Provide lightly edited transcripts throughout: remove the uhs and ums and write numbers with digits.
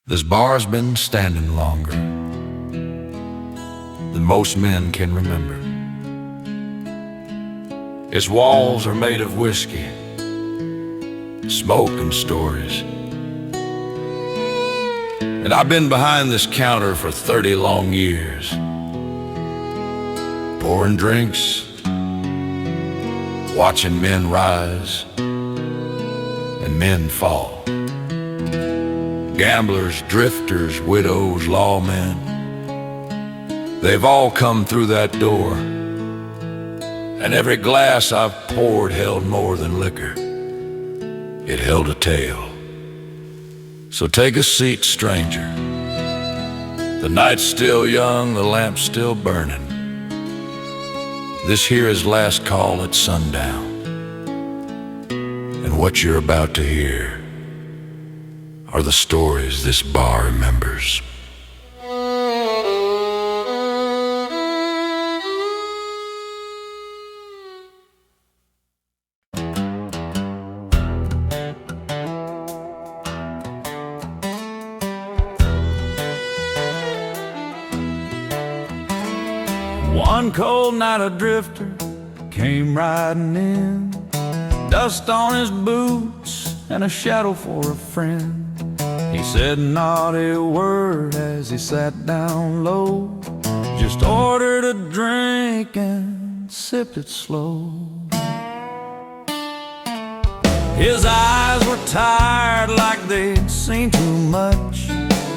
This bar's been standing longer than most men can remember. Its walls are made of whiskey, smoke and stories. And I've been behind this counter for 30 long years, pouring drinks, watching men rise and men fall. Gamblers, drifters, widows, lawmen, they've all come through that door. And every glass I've poured held more than liquor. It held a tale. So take a seat, stranger. The night's still young, the lamp's still burning. This here is last call at sundown. And what you're about to hear are the stories this bar remembers. One cold night a drifter came riding in, dust on his boots and a shadow for a friend. He said not a word as he sat down low, just ordered a drink and sipped it slow. His eyes were tired like they'd seen too much.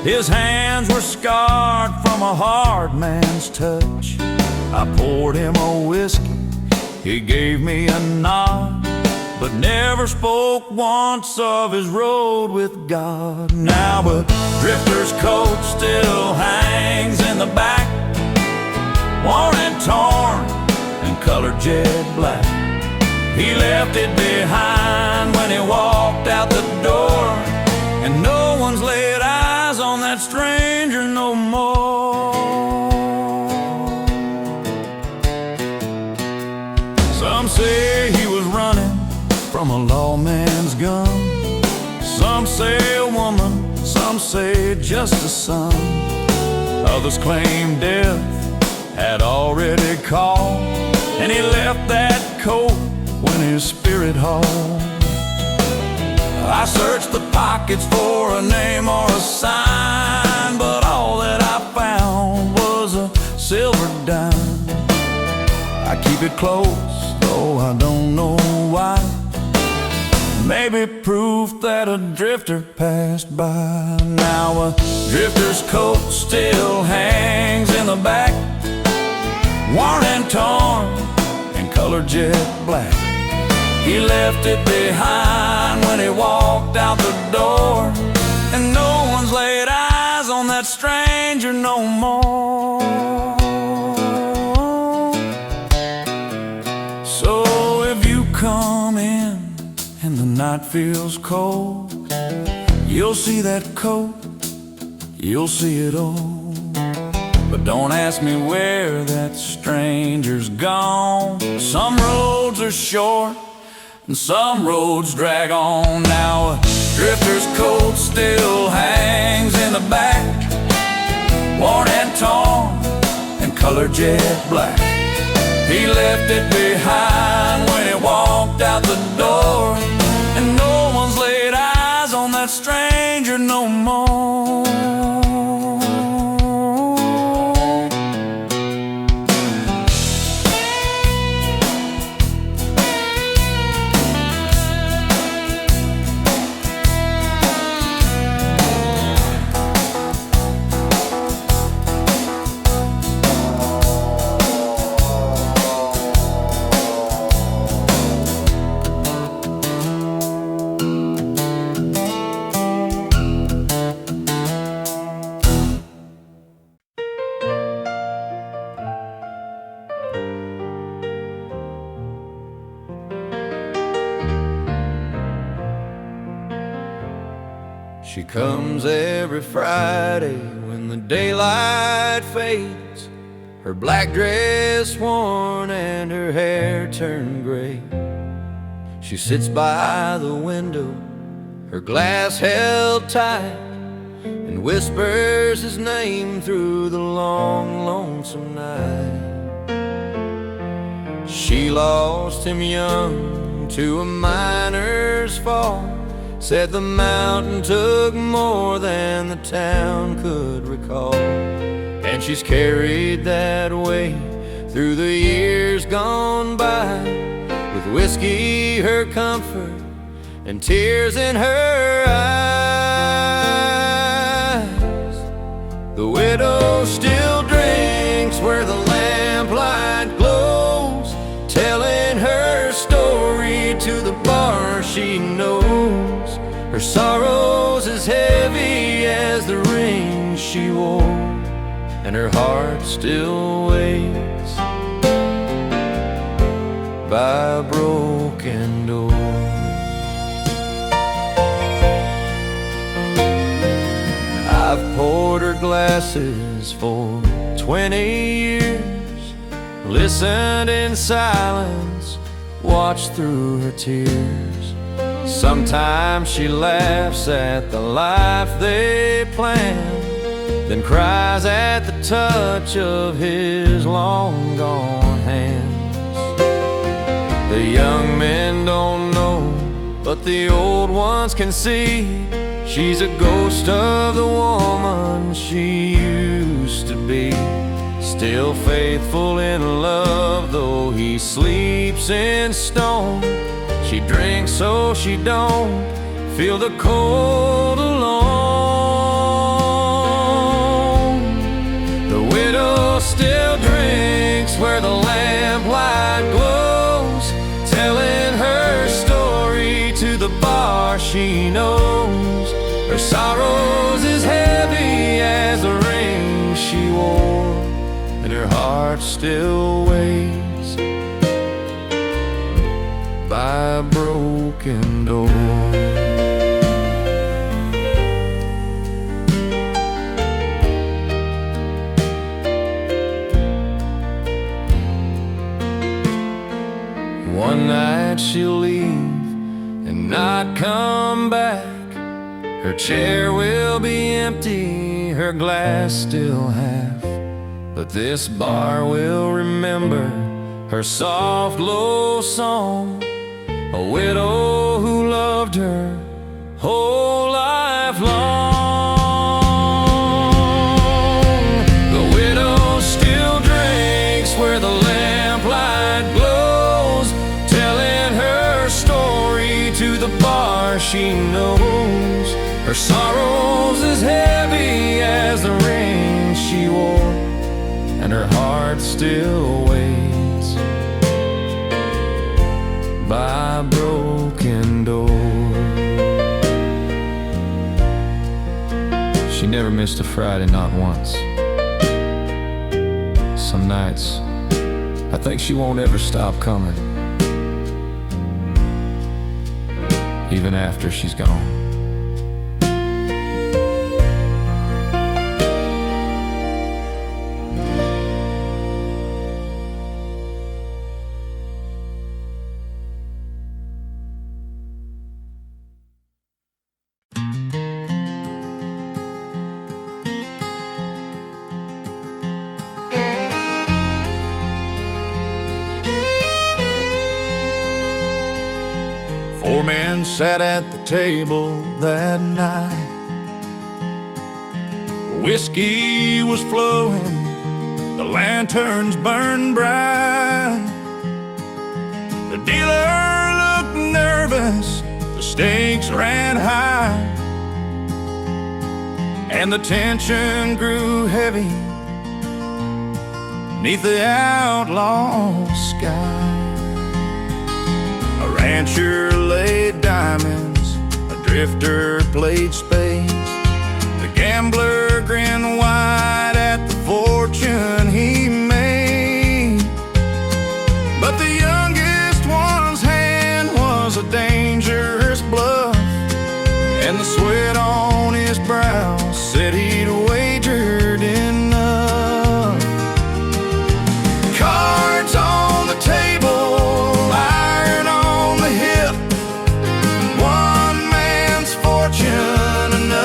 His hands were scarred from a hard man's touch. I poured him a whiskey, he gave me a nod, but never spoke once of his road with God. Now a drifter's coat still hangs in the back, worn and torn and colored jet black. He left it behind when he walked out the door, and no one's laid eyes on that stranger no more. Some say he was running from a lawman's gun. Some say a woman, some say just a son. Others claim death had already called, and he left that coat when his spirit hauled. I searched the pockets for a name or a sign, but all that I found was a silver dime. I keep it close, though I don't know why. Maybe proof that a drifter passed by. Now a drifter's coat still hangs in the back, worn and torn and colored jet black. He left it behind when he walked out the door, and no one's laid eyes on that stranger no more. So if you come in and the night feels cold, you'll see that coat, you'll see it all. But don't ask me where that stranger's gone. Some roads are short and some roads drag on. Now a drifter's coat still hangs in the back, worn and torn and colored jet black. He left it behind when he walked out the door, and no one's laid eyes on that stranger no more. She comes every Friday when the daylight fades, her black dress worn and her hair turned gray. She sits by the window, her glass held tight, and and whispers his name through the long, lonesome night. She lost him young to a miner's fall, said the mountain took more than the town could recall. And she's carried that weight through the years gone by, with whiskey her comfort and tears in her eyes. The widow still drinks where the lamplight glows, telling her story to the bar she knows. Her sorrow's as heavy as the ring she wore, and her heart still waits by a broken door. I've poured her glasses for 20 years, listened in silence, watched through her tears. Sometimes she laughs at the life they planned, then cries at the touch of his long gone hands. The young men don't know, but the old ones can see she's a ghost of the woman she used to be. Still faithful in love, though he sleeps in stone. She drinks so she don't feel the cold alone. The widow still drinks where the lamplight glows, telling her story to the bar she knows. Her sorrow's as heavy as the ring she wore, and her heart still waits by a broken door. One night she'll leave and not come back. Her chair will be empty, her glass still half, but this bar will remember her soft, low song. A widow who loved her whole life long. The widow still drinks where the lamplight glows, telling her story to the bar she knows. Her sorrow's as heavy as the ring she wore, and her heart still waits by a broken door. She never missed a Friday, not once. Some nights I think she won't ever stop coming, even after she's gone. Four men sat at the table that night. Whiskey was flowing, the lanterns burned bright. The dealer looked nervous, the stakes ran high, and the tension grew heavy neath the outlaw sky. A rancher laid diamonds, a drifter played spades. The gambler grinned wide at the fortune he made. But the youngest one's hand was a dangerous bluff, and the sweat on his brow said he'd wagered enough. Cards on the table, iron on the hip, one man's fortune, another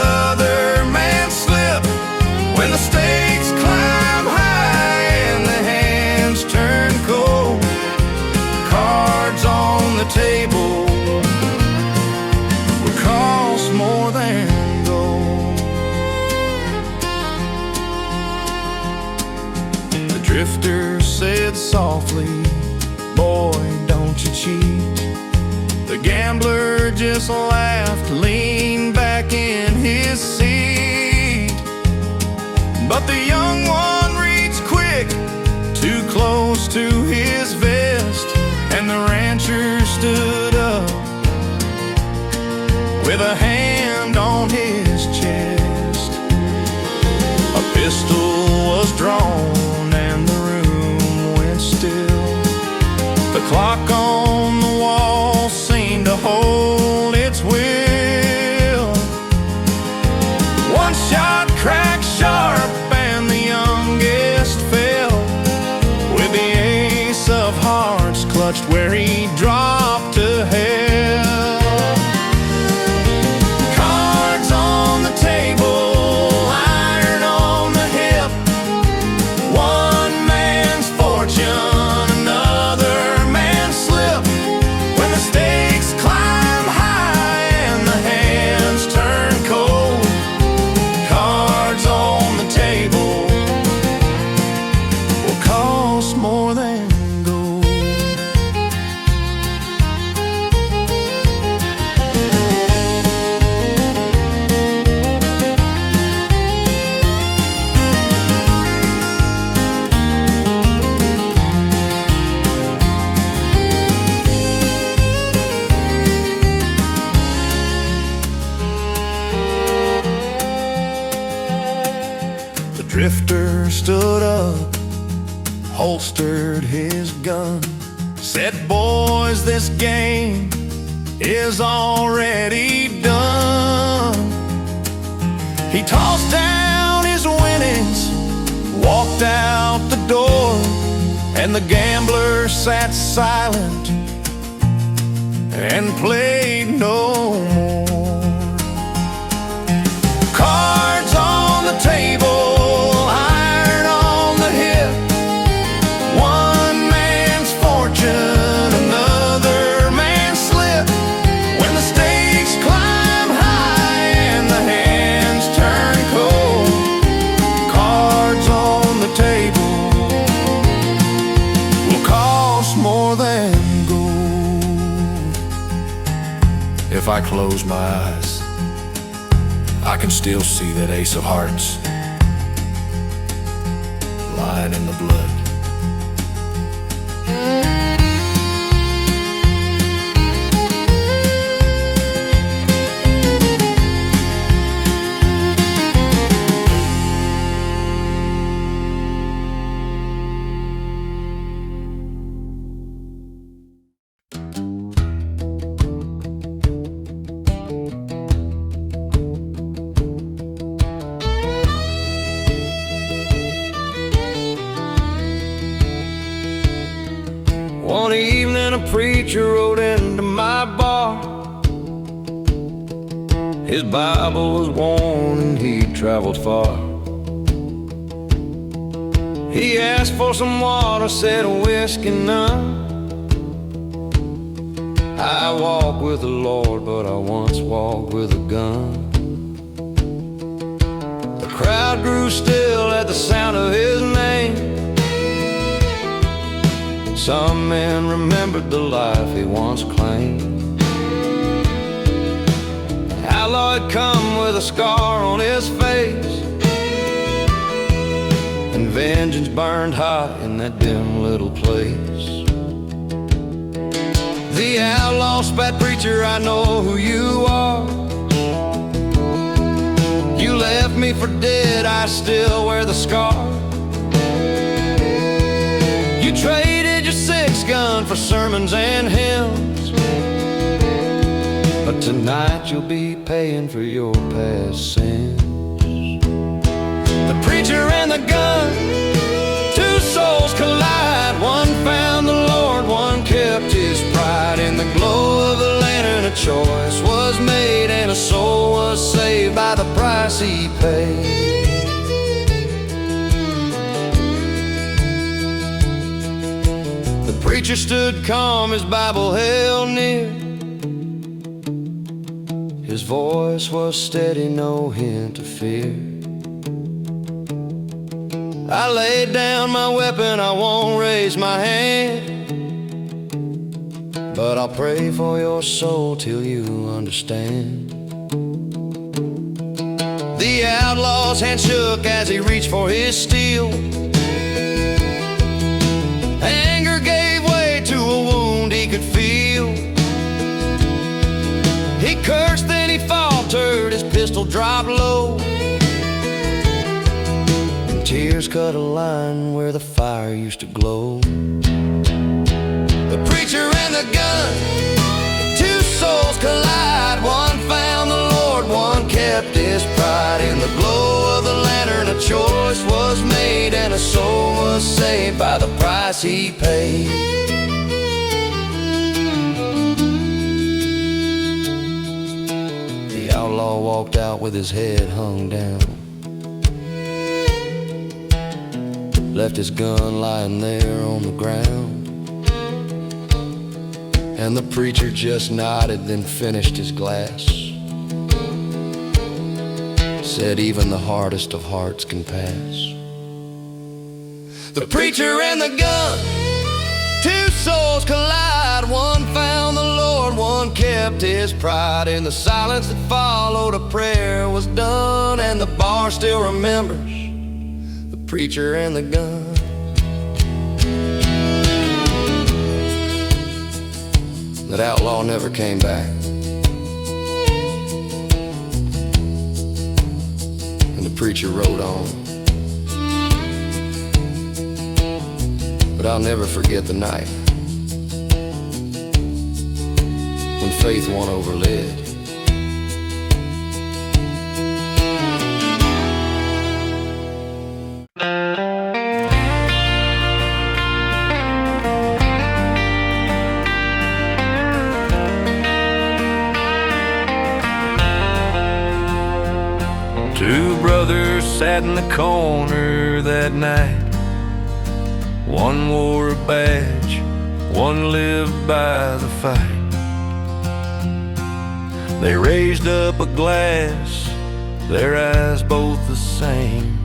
drifter said softly, "Boy, don't you cheat." The gambler just laughed, leaned back in his seat. But the young one reached quick, too close to his vest, and the rancher stood up with a hand on his chest. A pistol was drawn and the room went still. The clock on the wall seemed to hold its will. One shot cracked sharp and the youngest fell, with the ace of hearts clutched where he dropped to hell. Cards on the table, iron on the hip. One man's fortune, another man's slip. When the stakes climb high and the hands turn cold, cards on the table will cost more than gold. The drifter stood up, holstered his gun, said, "Boys, this game is already done." He tossed down his winnings, walked out the door, and the gambler sat silent and played no more. Cards on the table, iron on the hip. One man's fortune, another man's slip. When the stakes climb high and the hands turn cold, cards on the table will cost more than gold. If I close my eyes, I can still see that ace of hearts lying in the blood. One evening a preacher rode into my bar. His Bible was worn and he'd traveled far. He asked for some water, said a whiskey none. I walk with the Lord, but I once walked with a gun. The crowd grew still at the sound of his name. Some men remembered the life he once claimed. Outlaw had come with a scar on his face, and vengeance burned hot in that dim little place. The outlaw spat, "Preacher, I know who you are. You left me for dead, I still wear the scar. You traded your six-gun for sermons and hymns, but tonight you'll be paying for your past sins." The preacher and the gun, two souls collide. One found the Lord, one kept his pride. In the glow of the lantern a choice was made, and a soul was saved by the price he paid. The preacher stood calm, his Bible held near. His voice was steady, no hint of fear. I laid down my weapon, I won't raise my hand, but I'll pray for your soul till you understand. The outlaw's hand shook as he reached for his steel. Anger gave way to a wound he could feel. He cursed, then he faltered, his pistol dropped low. And tears cut a line where the fire used to glow. The preacher and the gun, two souls collide. One found the Lord, one kept his pride. In the glow of the lantern a choice was made, and a soul was saved by the price he paid. The outlaw walked out with his head hung down, left his gun lying there on the ground. And the preacher just nodded, then finished his glass. Said even the hardest of hearts can pass. The preacher and the gun, two souls collide. One found the Lord, one kept his pride. In the silence that followed, a prayer was done, and the bar still remembers the preacher and the gun. That outlaw never came back, and the preacher rode on. But I'll never forget the night when faith won over lead. Two brothers sat in the corner that night. One wore a badge, one lived by the fight. They raised up a glass, their eyes both the same,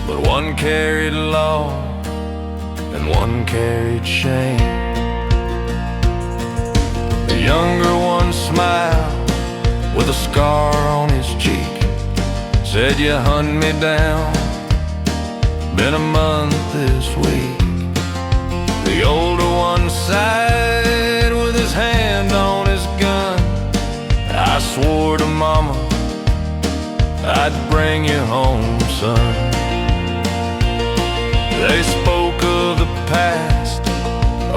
but one carried law and one carried shame. The younger one smiled with a scar on his cheek, said, "You hunt me down, been a month this week." The older one sighed with his hand on his gun. "I swore to mama I'd bring you home, son." They spoke of the past,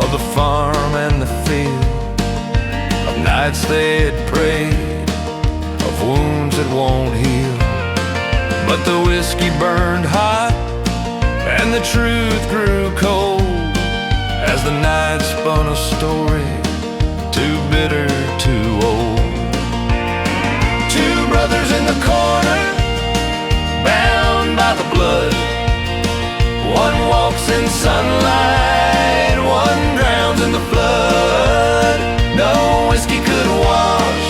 of the farm and the field, of nights they had prayed, of wounds that won't heal. But the whiskey burned hot and the truth grew cold as the night spun a story too bitter, too old. Two brothers in the corner, bound by the blood. One walks in sunlight, one drowns in the flood. No whiskey could wash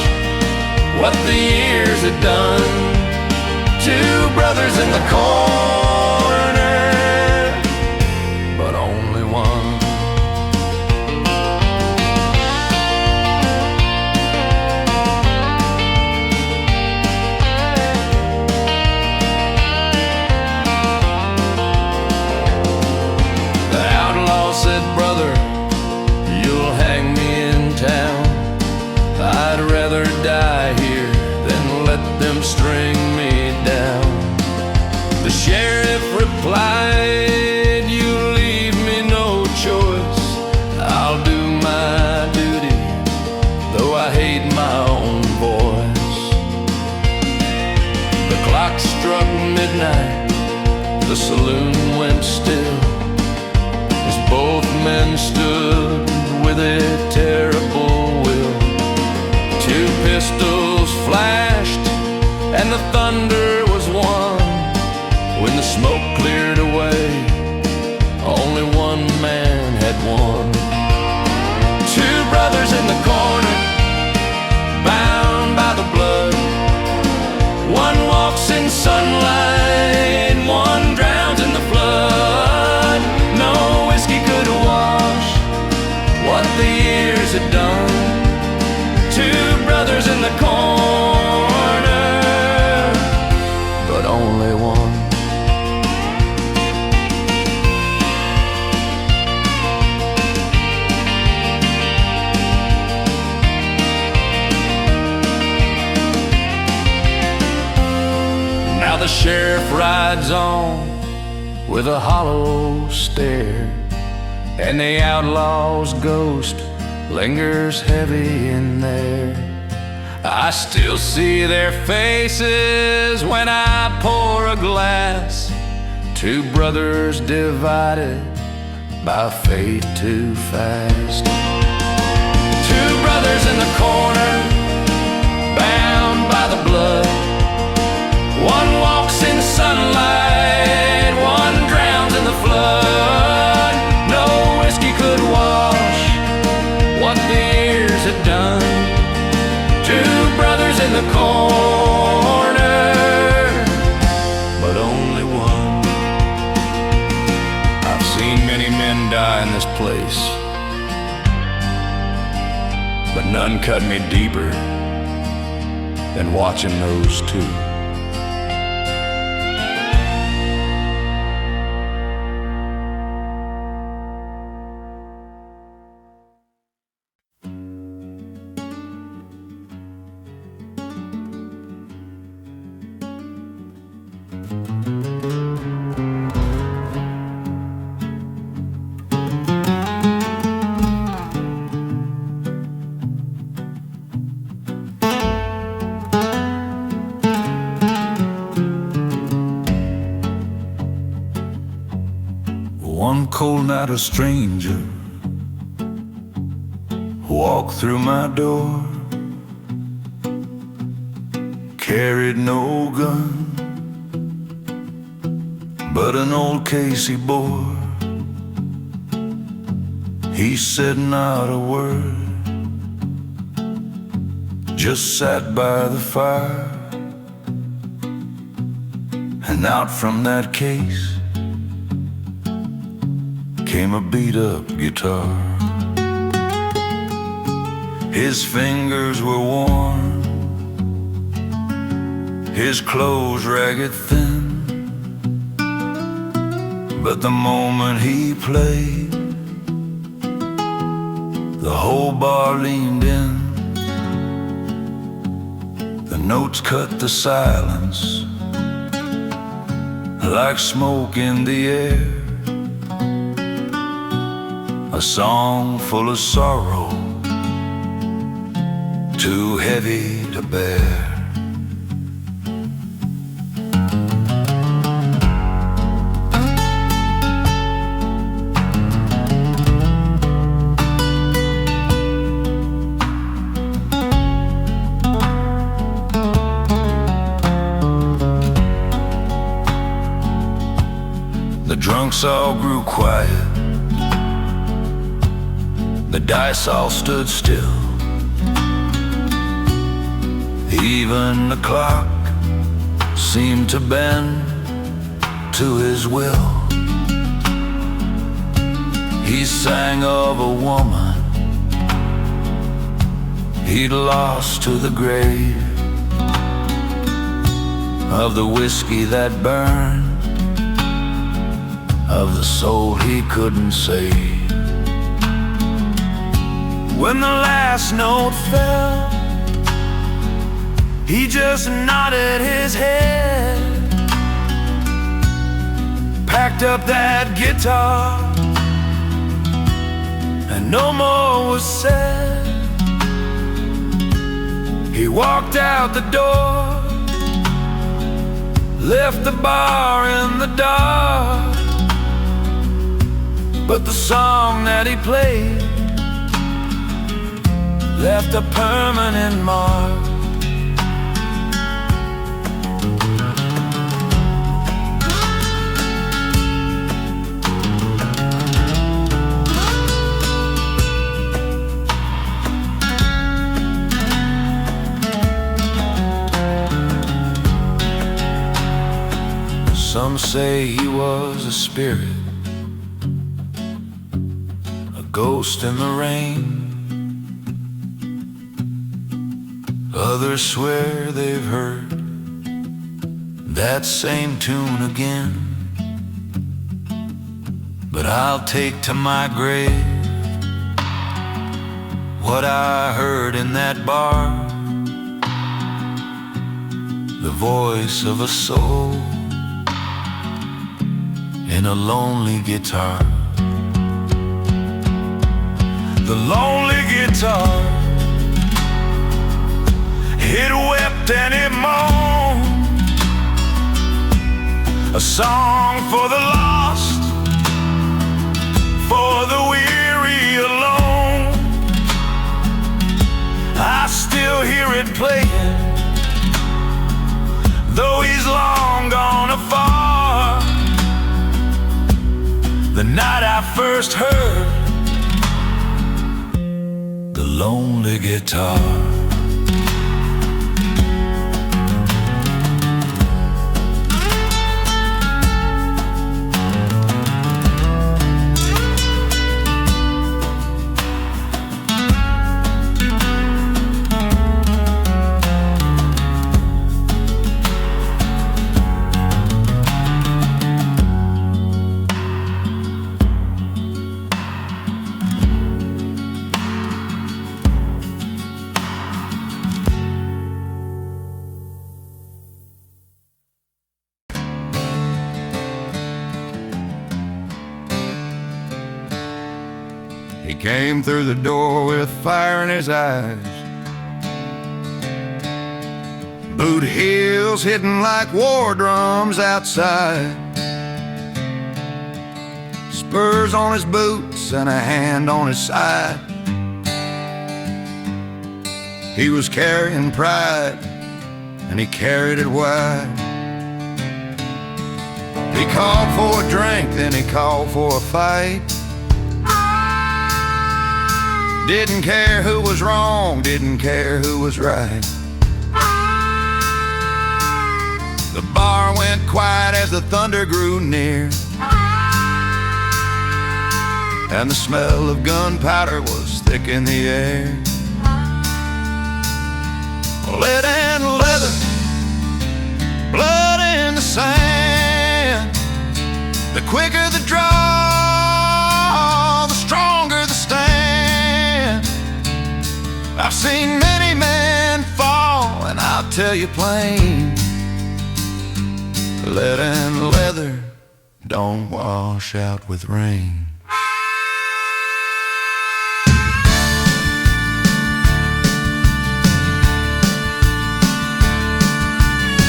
what the years had done. Two brothers in the corner, but only one. The outlaw said, "Brother, you'll hang me in town. I'd rather die here than let them string me down." The sheriff replied, "You leave me no choice. I'll do my duty, though I hate my own voice." The clock struck midnight, the saloon went still, as both men stood with a terrible will. Two pistols flashed and the thunder was one. When the smoke cleared away, only one man had won. Two brothers in the corner, bound by the blood. One walks in sunlight, one drowns in the flood. only one. Now the sheriff rides on with a hollow stare, and the outlaw's ghost lingers heavy in there. I still see their faces when I pour a glass. Two brothers divided by fate too fast. Two brothers in the corner, bound by the blood. One walks in sunlight, one drowns in the flood. No whiskey could wash what the years had done. Two brothers in the corner, but only one. I've seen many men die in this place, but none cut me deeper than watching those two. One cold night a stranger walked through my door, carried no gun, but an old case he bore. He said not a word, just sat by the fire, and out from that case came a beat-up guitar. His fingers were worn, his clothes ragged thin, but the moment he played, the whole bar leaned in. The notes cut the silence like smoke in the air. A song full of sorrow, too heavy to bear. The drunks all grew quiet, the dice all stood still. Even the clock seemed to bend to his will. He sang of a woman he'd lost to the grave, of the whiskey that burned, of the soul he couldn't save. When the last note fell, he just nodded his head, packed up that guitar, and no more was said. He walked out the door, left the bar in the dark, but the song that he played left a permanent mark. Some say he was a spirit, a ghost in the rain. Others swear they've heard that same tune again. But I'll take to my grave what I heard in that bar, the voice of a soul in a lonely guitar. The lonely guitar, it wept and it moaned, a song for the lost, for the weary alone. I still hear it playing, though he's long gone afar. The night I first heard the lonely guitar. He came through the door with fire in his eyes, boot heels hitting like war drums outside, spurs on his boots and a hand on his side. He was carrying pride and he carried it wide. He called for a drink, then he called for a fight. Didn't care who was wrong, didn't care who was right. The bar went quiet as the thunder grew near, and the smell of gunpowder was thick in the air. Lead and leather, blood in the sand. The quicker the draw, the stronger the stand. I've seen many men fall, and I'll tell you plain, lead and leather don't wash out with rain.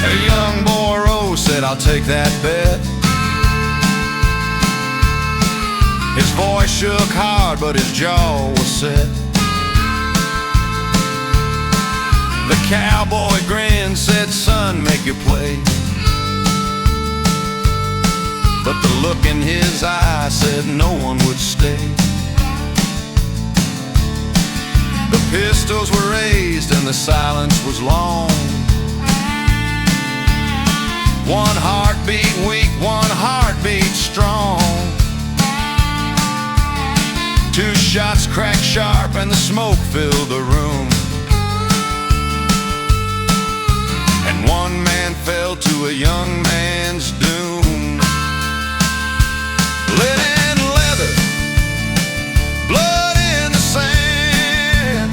A young boy rose, said, I'll take that bet. His voice shook hard, but his jaw was set. The cowboy grinned, said, son, make your play. But the look in his eye said no one would stay. The pistols were raised and the silence was long. One heartbeat weak, one heartbeat strong. Two shots cracked sharp and the smoke filled the room. And one man fell to a young man's doom. Lead and leather, blood in the sand.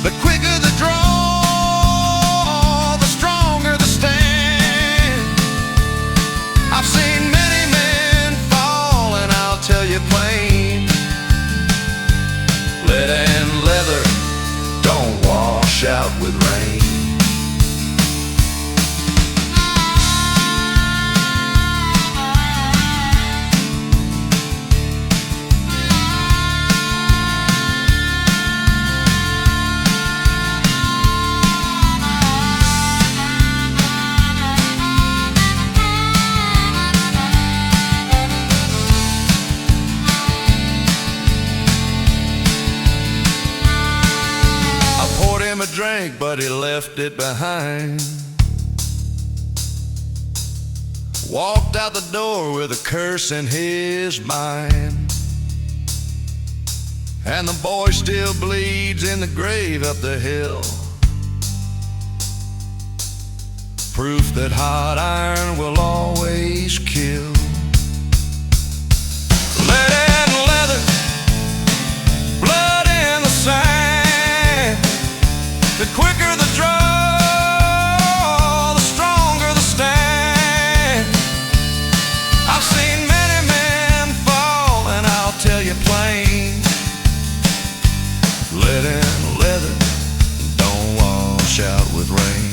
The quicker the draw, the stronger the stand. I've seen many men fall, and I'll tell you plain, lead and leather don't wash out with rain. A drink, but he left it behind. Walked out the door with a curse in his mind. And the boy still bleeds in the grave up the hill. proof that hot iron will always kill. Lead and leather, blood in the sand. The quicker the draw, the stronger the stand. I've seen many men fall, and I'll tell you plain, lead and leather don't wash out with rain.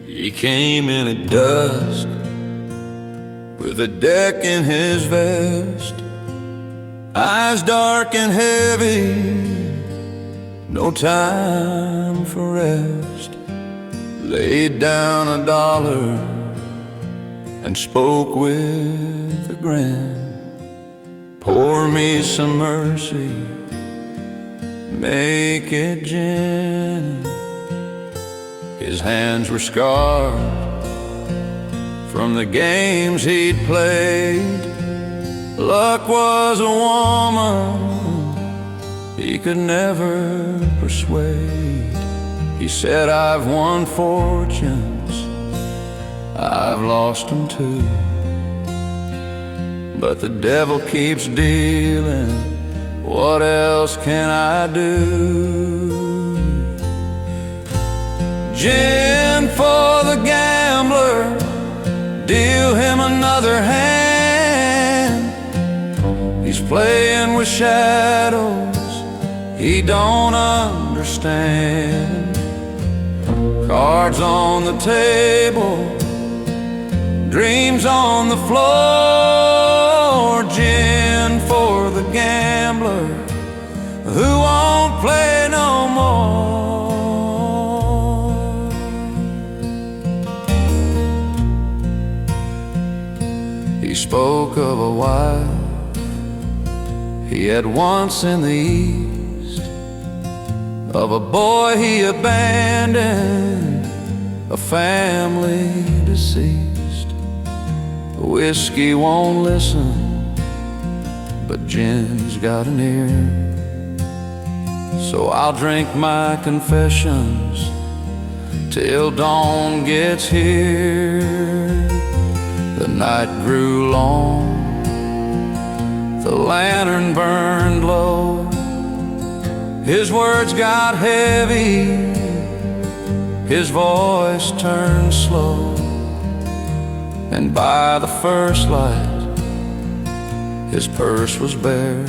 He came in at dusk with a deck in his vest, eyes dark and heavy, no time for rest. Laid down $1 and spoke with a grin. Pour me some mercy, make it gin. His hands were scarred from the games he'd played. Luck was a woman he could never persuade. He said, I've won fortunes, I've lost them too, but the devil keeps dealing, what else can I do? Gin for the gambler, deal him another hand. He's playing with shadows he don't understand. Cards on the table, dreams on the floor. Gin for the gambler who won't play no more. He spoke of a wife he had once in the East, of a boy he abandoned, a family deceased. Whiskey won't listen, but gin's got an ear. So I'll drink my confessions till dawn gets here. The night grew long, the lantern burned low. His words got heavy, his voice turned slow. And by the first light, his purse was bare,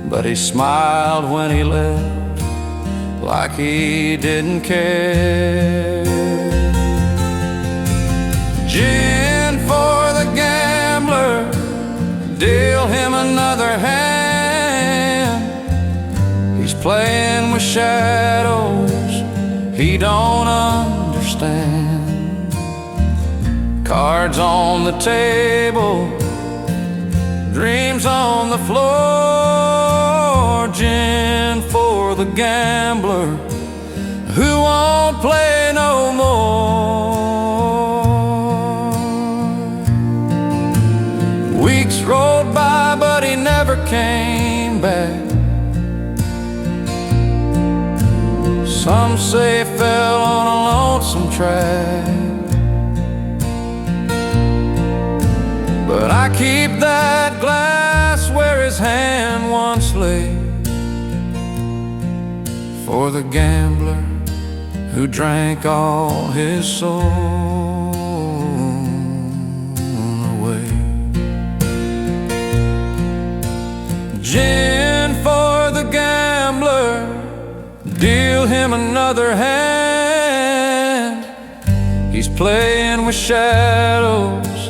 but he smiled when he left, like he didn't care. Gin for the gambler, deal him another hand. He's playing with shadows he don't understand. Cards on the table, dreams on the floor. Gin for the gambler who won't play no more. Weeks rolled by, but he never came back. Some say he fell on a lonesome track, but I keep that glass where his hand once lay, for the gambler who drank all his soul away. Gin gambler, deal him another hand. He's playing with shadows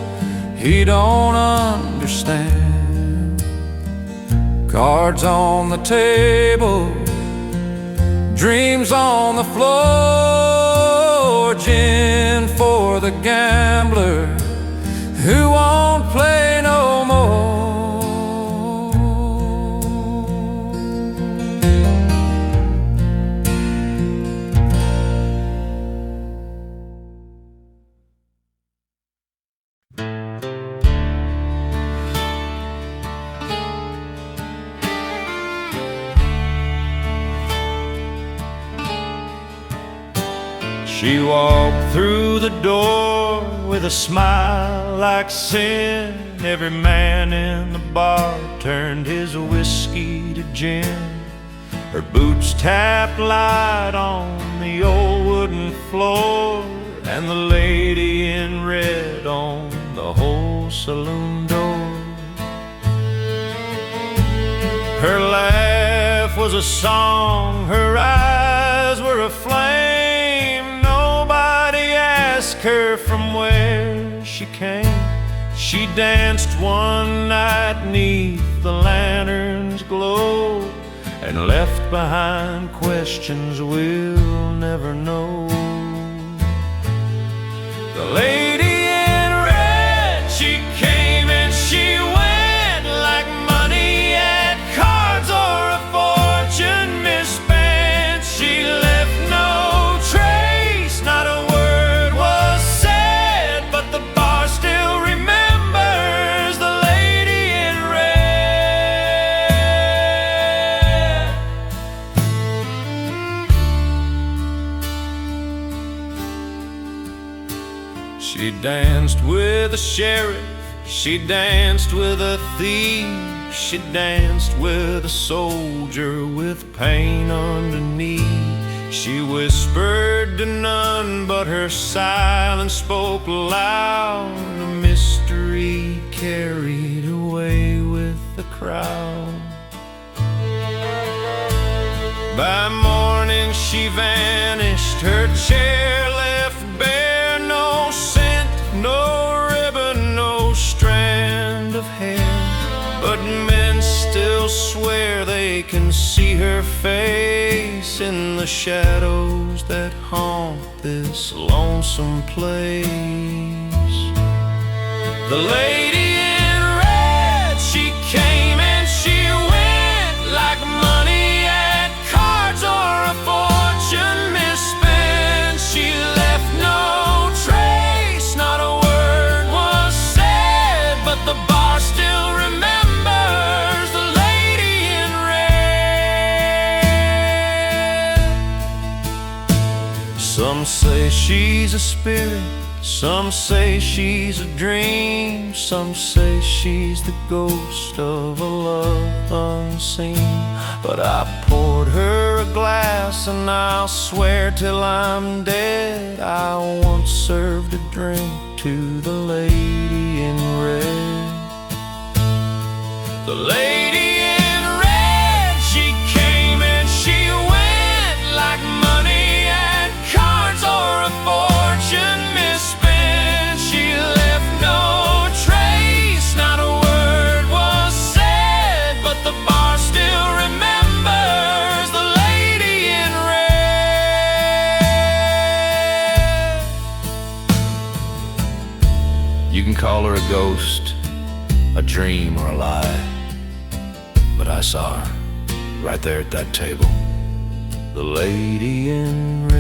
he don't understand. Cards on the table, dreams on the floor, gin for the gambler who won't play no more. She walked through the door with a smile like sin. Every man in the bar turned his whiskey to gin. Her boots tapped light on the old wooden floor, and the lady in red on the whole saloon door. Her laugh was a song, her eyes were aflame. Ask her from where she came. She danced one night 'neath the lantern's glow, and left behind questions we'll never know. The lady in red, she came and she went like money at cards or a fortune misspent. She left no trace, not a word was said, but the bar still remembers the lady in red. She danced with a sheriff, she danced with a thief, she danced with a soldier with pain underneath. She whispered to none, but her silence spoke loud. A mystery carried away with the crowd. By morning she vanished, her chair left bare. No scent, no ribbon, no strand of hair. But men still swear they can see her face in the shadows that haunt this lonesome place. The lady in red, she came and she went like money at cards or a fortune misspent. She left no trace, not a word was said, but the bar still remembers the lady in red. Some say she's a spirit, some say she's a dream, some say she's the ghost of a love unseen. But I poured her a glass and I'll swear till I'm dead I once served a drink to the lady in red. The lady in red, she came and she went like money at cards or a fortune misspent. She left no trace, not a word was said, but the bar still remembers the lady in red. You can call her a ghost, a dream, or a lie, but I saw her right there at that table, the lady in red.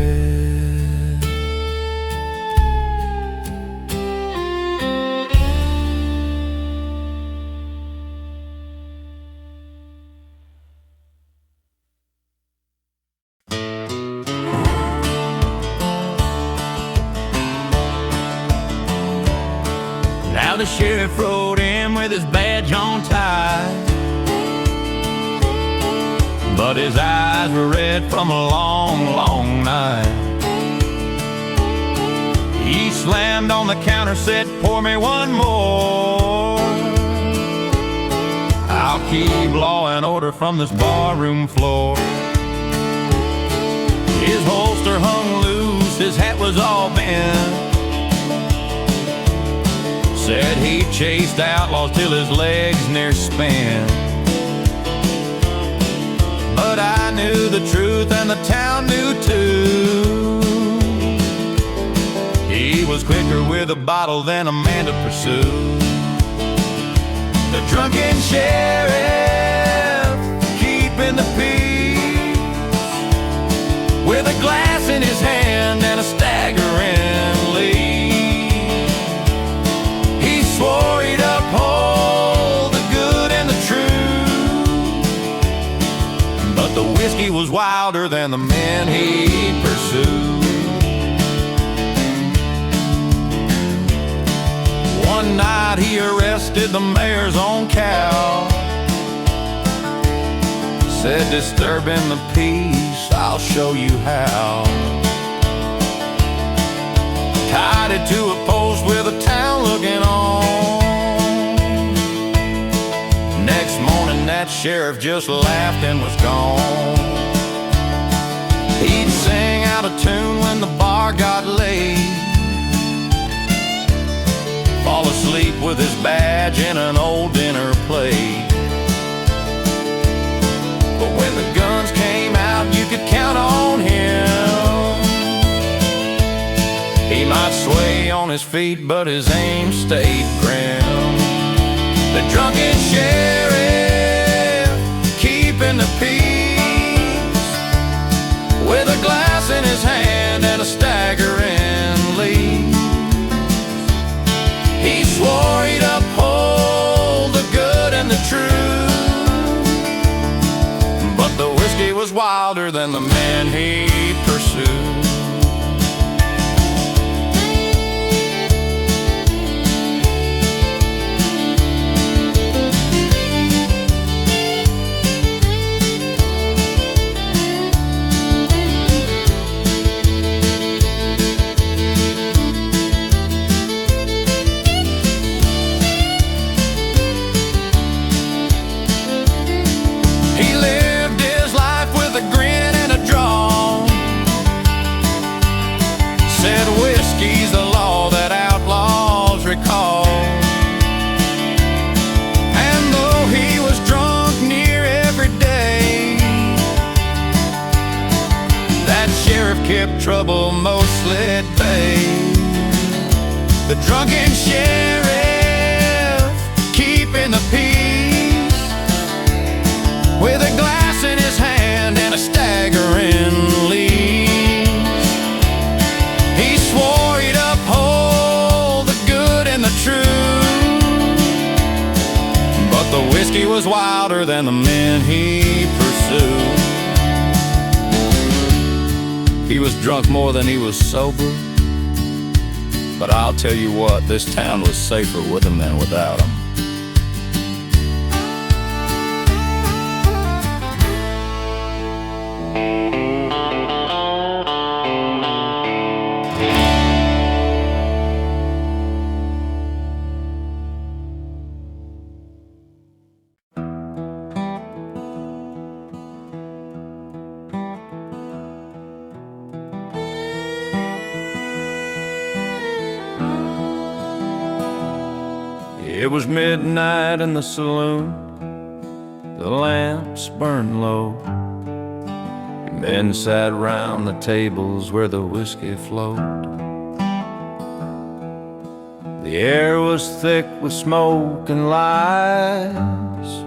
Now the sheriff rode in with his badge on tight, but his eyes were red from a long, long night. He slammed on the counter, said, "Pour me one more. I'll I'll keep law and order from this barroom floor. His holster hung loose, his hat was all bent. Said he chased outlaws till his legs near spent. But I knew the truth and the town knew too. He was quicker with a bottle than a man to pursue. The drunken sheriff keeping the peace, with a glass in his hand and a staggering lead. He swore he'd uphold the good and the true, but the whiskey was wilder than the men he pursued. One night he arrested the mayor's own cow. Said, disturbing the peace, I'll show you how. Tied it to a post with the town looking on. Next morning that sheriff just laughed and was gone. He'd sing out a tune when the bar got late, fall asleep with his badge in an old dinner plate. But when the guns came out, you could count on him. He might sway on his feet, but his aim stayed grim. The drunken sheriff keeping the peace, with a glass in his hand and a staggering lead. He swore he'd uphold the good and the true, but the whiskey was wilder than the men he pursued. Whiskey's the law that outlaws recall. And though he was drunk near every day, that sheriff kept trouble mostly at bay. The drunken sheriff keeping the peace, with a glass in his hand and a staggering lead. He swore he'd uphold the good and the true, but the whiskey was wilder than the men he pursued. He was drunk more than he was sober, but I'll tell you what, this town was safer with him than without him. It was midnight in the saloon, the lamps burned low. Men sat round the tables where the whiskey flowed. The air was thick with smoke and lights,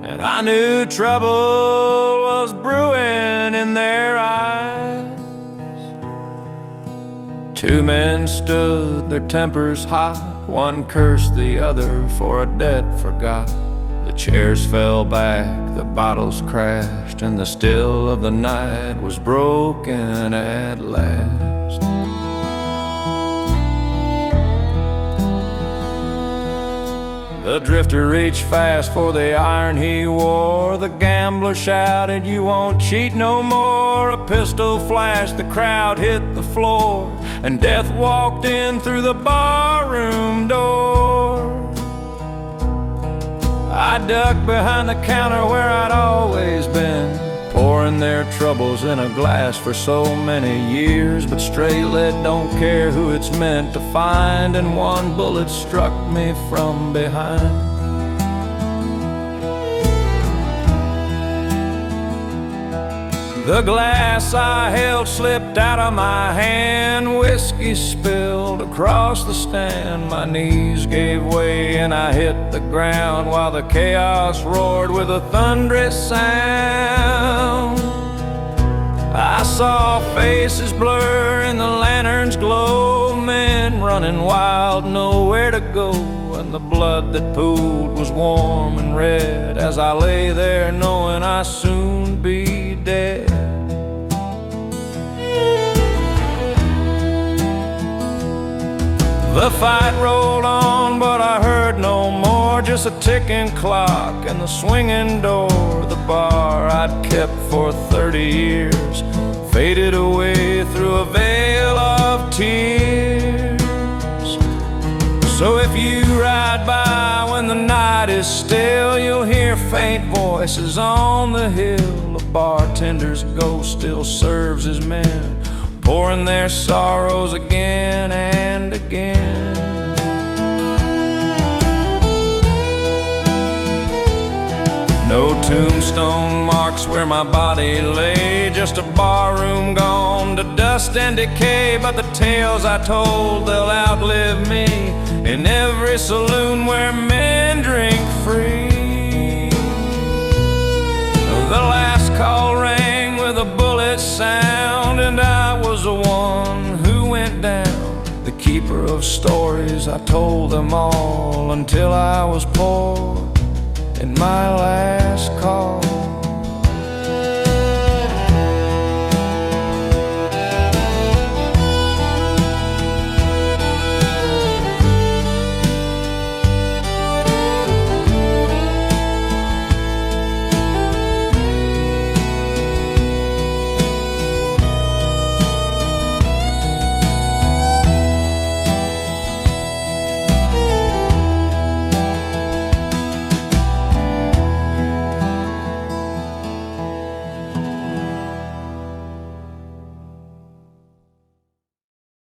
and I knew trouble was brewing in their eyes. Two men stood, their tempers hot. One cursed the other for a debt forgot. The chairs fell back, the bottles crashed, and the still of the night was broken at last. The drifter reached fast for the iron he wore. The gambler shouted, "You won't cheat no more." A pistol flashed, the crowd hit the floor, and death walked in through the barroom door. I ducked behind the counter where I'd always been, pouring their troubles in a glass for so many years. But straight lead don't care who it's meant to find, and one bullet struck me from behind. The glass I held slipped out of my hand, whiskey spilled across the stand. My knees gave way and I hit the ground while the chaos roared with a thunderous sound. I saw faces blur in the lantern's glow, men running wild, nowhere to go, and the blood that pooled was warm and red as I lay there knowing I'd soon be dead. The fight rolled on, but I heard no more, just a ticking clock and the swinging door. The bar I'd kept for 30 years faded away through a veil of tears. So if you ride by when the night is still, you'll hear faint voices on the hill. A bartender's ghost still serves his men, pouring their sorrows again and again. No tombstone marks where my body lay, just a barroom gone to dust and decay. But the tales I told, they'll outlive me, in every saloon where men drink free. The last call rang with a bullet sound, and I was the one who went down. The keeper of stories, I told them all until I was poor in my last call.